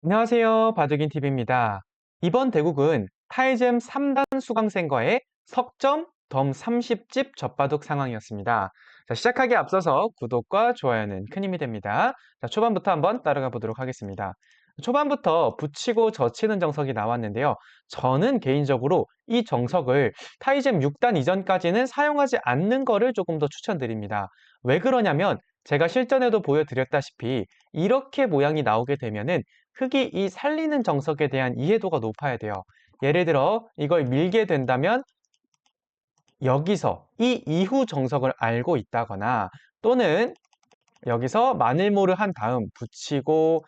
안녕하세요. 바둑인 TV입니다. 이번 대국은 타이젠 3단 수강생과의 석점 덤 30집 젖바둑 상황이었습니다. 자, 시작하기에 앞서서 구독과 좋아요는 큰 힘이 됩니다. 자, 초반부터 한번 따라가 보도록 하겠습니다. 초반부터 붙이고 젖히는 정석이 나왔는데요. 저는 개인적으로 이 정석을 타이젠 6단 이전까지는 사용하지 않는 거를 조금 더 추천드립니다. 왜 그러냐면 제가 실전에도 보여드렸다시피 이렇게 모양이 나오게 되면은 흙이 이 살리는 정석에 대한 이해도가 높아야 돼요. 예를 들어 이걸 밀게 된다면 여기서 이 이후 정석을 알고 있다거나 또는 여기서 마늘모를 한 다음 붙이고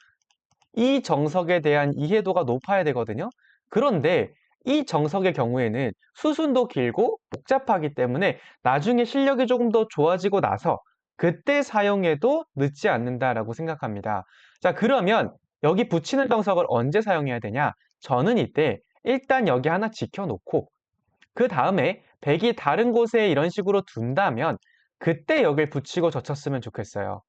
이 정석에 대한 이해도가 높아야 되거든요. 그런데 이 정석의 경우에는 수순도 길고 복잡하기 때문에 나중에 실력이 조금 더 좋아지고 나서 그때 사용해도 늦지 않는다라고 생각합니다. 자, 그러면 여기 붙이는 정석을 언제 사용해야 되냐? 저는 이때 일단 여기 하나 지켜놓고 그 다음에 백이 다른 곳에 이런 식으로 둔다면 그때 여길 붙이고 젖혔으면 좋겠어요.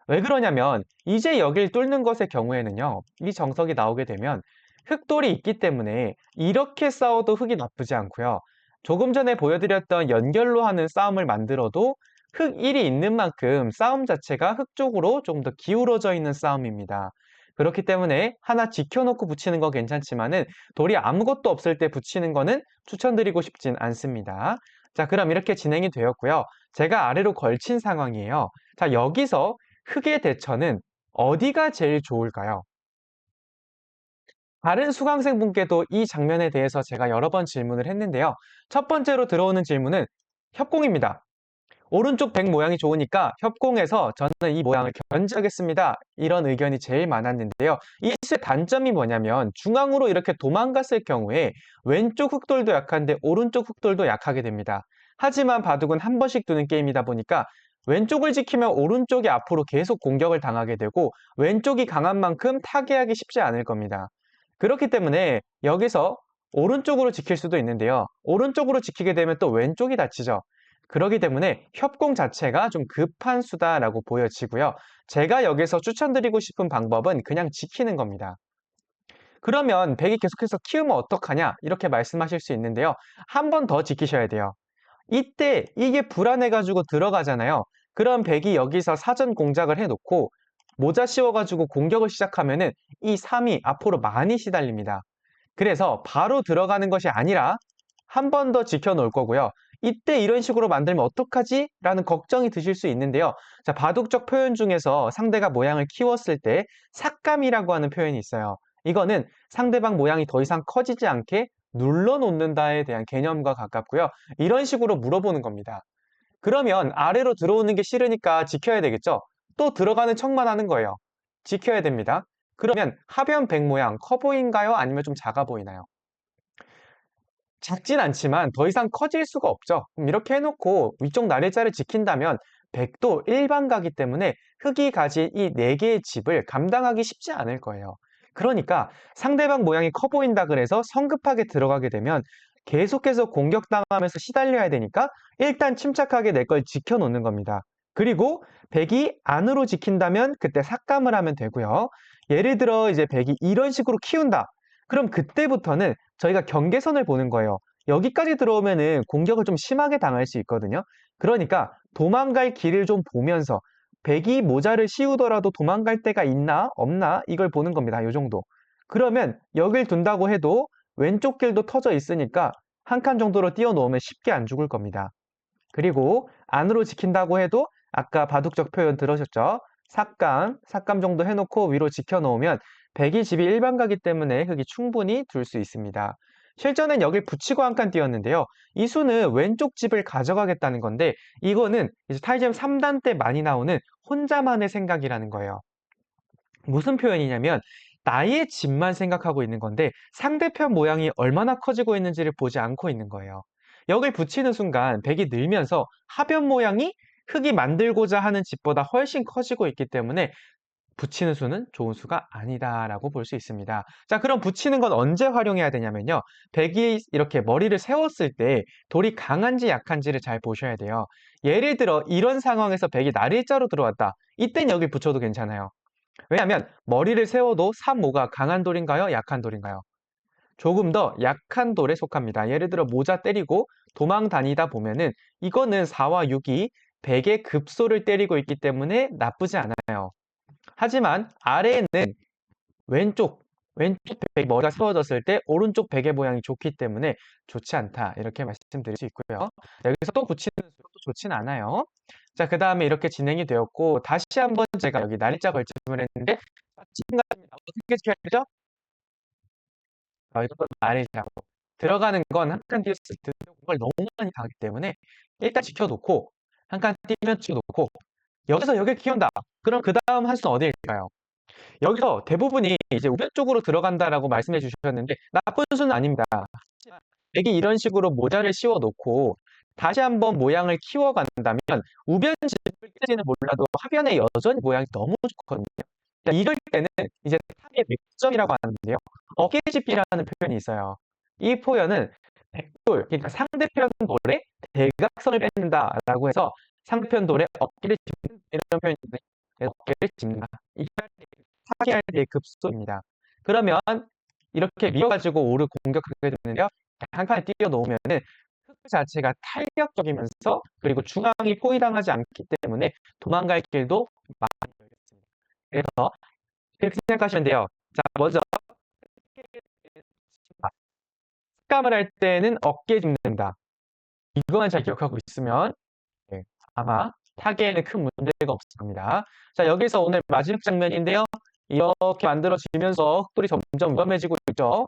왜 그러냐면 이제 여길 뚫는 것의 경우에는요. 이 정석이 나오게 되면 흙돌이 있기 때문에 이렇게 싸워도 흙이 나쁘지 않고요. 조금 전에 보여드렸던 연결로 하는 싸움을 만들어도 흙 1이 있는 만큼 싸움 자체가 흙 쪽으로 좀 더 기울어져 있는 싸움입니다. 그렇기 때문에 하나 지켜놓고 붙이는 거 괜찮지만은 돌이 아무것도 없을 때 붙이는 거는 추천드리고 싶진 않습니다. 자, 그럼 이렇게 진행이 되었고요. 제가 아래로 걸친 상황이에요. 자, 여기서 흙의 대처는 어디가 제일 좋을까요? 다른 수강생분께도 이 장면에 대해서 제가 여러 번 질문을 했는데요. 첫 번째로 들어오는 질문은 협공입니다. 오른쪽 백 모양이 좋으니까 협공해서 저는 이 모양을 견지하겠습니다. 이런 의견이 제일 많았는데요. 이 수의 단점이 뭐냐면 중앙으로 이렇게 도망갔을 경우에 왼쪽 흑돌도 약한데 오른쪽 흑돌도 약하게 됩니다. 하지만 바둑은 한 번씩 두는 게임이다 보니까 왼쪽을 지키면 오른쪽이 앞으로 계속 공격을 당하게 되고 왼쪽이 강한 만큼 타개하기 쉽지 않을 겁니다. 그렇기 때문에 여기서 오른쪽으로 지킬 수도 있는데요. 오른쪽으로 지키게 되면 또 왼쪽이 다치죠. 그렇기 때문에 협공 자체가 좀 급한 수다라고 보여지고요. 제가 여기서 추천드리고 싶은 방법은 그냥 지키는 겁니다. 그러면 백이 계속해서 키우면 어떡하냐? 이렇게 말씀하실 수 있는데요. 한 번 더 지키셔야 돼요. 이때 이게 불안해가지고 들어가잖아요. 그럼 백이 여기서 사전 공작을 해놓고 모자 씌워가지고 공격을 시작하면은 이 3이 앞으로 많이 시달립니다. 그래서 바로 들어가는 것이 아니라 한 번 더 지켜놓을 거고요. 이때 이런 식으로 만들면 어떡하지? 라는 걱정이 드실 수 있는데요. 자, 바둑적 표현 중에서 상대가 모양을 키웠을 때 삭감이라고 하는 표현이 있어요. 이거는 상대방 모양이 더 이상 커지지 않게 눌러놓는다에 대한 개념과 가깝고요. 이런 식으로 물어보는 겁니다. 그러면 아래로 들어오는 게 싫으니까 지켜야 되겠죠? 또 들어가는 척만 하는 거예요. 지켜야 됩니다. 그러면 하변 백 모양 커 보인가요? 아니면 좀 작아 보이나요? 작진 않지만 더 이상 커질 수가 없죠. 그럼 이렇게 해놓고 위쪽 날일자를 지킨다면 백도 일반가기 때문에 흙이 가진 이 4개의 집을 감당하기 쉽지 않을 거예요. 그러니까 상대방 모양이 커 보인다 그래서 성급하게 들어가게 되면 계속해서 공격당하면서 시달려야 되니까 일단 침착하게 내 걸 지켜놓는 겁니다. 그리고 백이 안으로 지킨다면 그때 삭감을 하면 되고요. 예를 들어 이제 백이 이런 식으로 키운다. 그럼 그때부터는 저희가 경계선을 보는 거예요. 여기까지 들어오면은 공격을 좀 심하게 당할 수 있거든요. 그러니까 도망갈 길을 좀 보면서 백이 모자를 씌우더라도 도망갈 데가 있나 없나 이걸 보는 겁니다. 요 정도. 그러면 여길 둔다고 해도 왼쪽 길도 터져 있으니까 한 칸 정도로 띄워놓으면 쉽게 안 죽을 겁니다. 그리고 안으로 지킨다고 해도 아까 바둑적 표현 들으셨죠? 삭감 정도 해놓고 위로 지켜놓으면 백이 집이 일반가기 때문에 흙이 충분히 둘 수 있습니다. 실전엔 여길 붙이고 한 칸 띄웠는데요. 이 수는 왼쪽 집을 가져가겠다는 건데 이거는 이제 타이젠 3단 때 많이 나오는 혼자만의 생각이라는 거예요. 무슨 표현이냐면 나의 집만 생각하고 있는 건데 상대편 모양이 얼마나 커지고 있는지를 보지 않고 있는 거예요. 여길 붙이는 순간 백이 늘면서 하변 모양이 흙이 만들고자 하는 집보다 훨씬 커지고 있기 때문에 붙이는 수는 좋은 수가 아니다라고 볼 수 있습니다. 자, 그럼 붙이는 건 언제 활용해야 되냐면요. 백이 이렇게 머리를 세웠을 때 돌이 강한지 약한지를 잘 보셔야 돼요. 예를 들어 이런 상황에서 백이 날일자로 들어왔다. 이땐 여기 붙여도 괜찮아요. 왜냐하면 머리를 세워도 3, 5가 강한 돌인가요? 약한 돌인가요? 조금 더 약한 돌에 속합니다. 예를 들어 모자 때리고 도망 다니다 보면은 이거는 4와 6이 100의 급소를 때리고 있기 때문에 나쁘지 않아요. 하지만 아래에는 왼쪽 백이 머리가 세워졌을 때 오른쪽 베개 모양이 좋기 때문에 좋지 않다. 이렇게 말씀드릴 수 있고요. 여기서 또 붙이는 수도 좋진 않아요. 자, 그 다음에 이렇게 진행이 되었고, 다시 한번 제가 여기 날짜 걸침을 했는데, 마찬가지입니다. 어떻게 지켜야 되죠? 이것도 날이자고. 들어가는 건 한 칸 띄었을 때 공을 너무 많이 가기 때문에 일단 지켜놓고, 한 칸 띄면 지켜놓고, 여기서 여길 키운다. 그럼 그 다음 한 수는 어디일까요? 여기서 대부분이 이제 우변 쪽으로 들어간다라고 말씀해 주셨는데 나쁜 수는 아닙니다. 백이 이런 식으로 모자를 씌워 놓고 다시 한번 모양을 키워간다면 우변 집을까지는 몰라도 하변에 여전히 모양이 너무 좋거든요. 이럴 때는 이제 탑의 맥점이라고 하는데요. 어깨집기라는 표현이 있어요. 이 표현은 백돌, 그러니까 상대편 돌에 대각선을 뺏는다라고 해서 상대편 돌에 어깨를 짚는 이런 표현인데 어깨를 짚는다. 이게 타개할 때의 급소입니다. 그러면 이렇게 밀어가지고 오를 공격하게 되는데요. 한 칸에 띄워 놓으면은 흙 자체가 탄력적이면서 그리고 중앙이 포위당하지 않기 때문에 도망갈 길도 많이 열렸습니다. 그래서 이렇게 생각하시면 돼요. 자, 먼저 습감을 할 때는 어깨 짚는다. 이거만 잘 기억하고 있으면 네, 아마 타개에는 큰 문제가 없을 겁니다. 자, 여기서 오늘 마지막 장면인데요. 이렇게 만들어지면서 흙돌이 점점 위험해지고 있죠.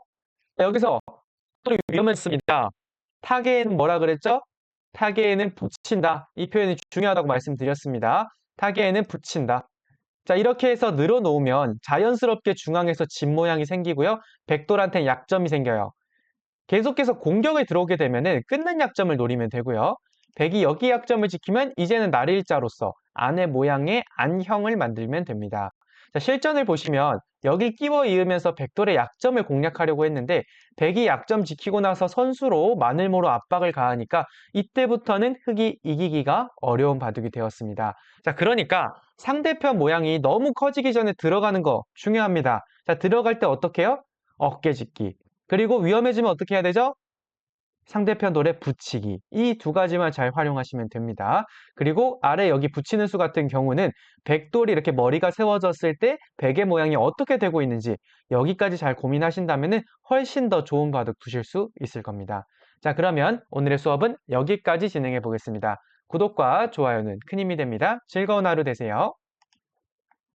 자, 여기서 흙돌이 위험했습니다. 타개에는 뭐라 그랬죠? 타개에는 붙인다. 이 표현이 중요하다고 말씀드렸습니다. 타개에는 붙인다. 자, 이렇게 해서 늘어놓으면 자연스럽게 중앙에서 집 모양이 생기고요. 백돌한테 약점이 생겨요. 계속해서 공격을 들어오게 되면은 끊는 약점을 노리면 되고요. 백이 여기 약점을 지키면 이제는 날일자로서 안의 모양의 안형을 만들면 됩니다. 자, 실전을 보시면 여기 끼워 이으면서 백돌의 약점을 공략하려고 했는데 백이 약점 지키고 나서 선수로 마늘모로 압박을 가하니까 이때부터는 흑이 이기기가 어려운 바둑이 되었습니다. 자, 그러니까 상대편 모양이 너무 커지기 전에 들어가는 거 중요합니다. 자, 들어갈 때 어떻게 해요? 어깨 짚기. 그리고 위험해지면 어떻게 해야 되죠? 상대편 돌에 붙이기. 이 두 가지만 잘 활용하시면 됩니다. 그리고 아래 여기 붙이는 수 같은 경우는 백돌이 이렇게 머리가 세워졌을 때 백의 모양이 어떻게 되고 있는지 여기까지 잘 고민하신다면 훨씬 더 좋은 바둑 두실 수 있을 겁니다. 자, 그러면 오늘의 수업은 여기까지 진행해 보겠습니다. 구독과 좋아요는 큰 힘이 됩니다. 즐거운 하루 되세요.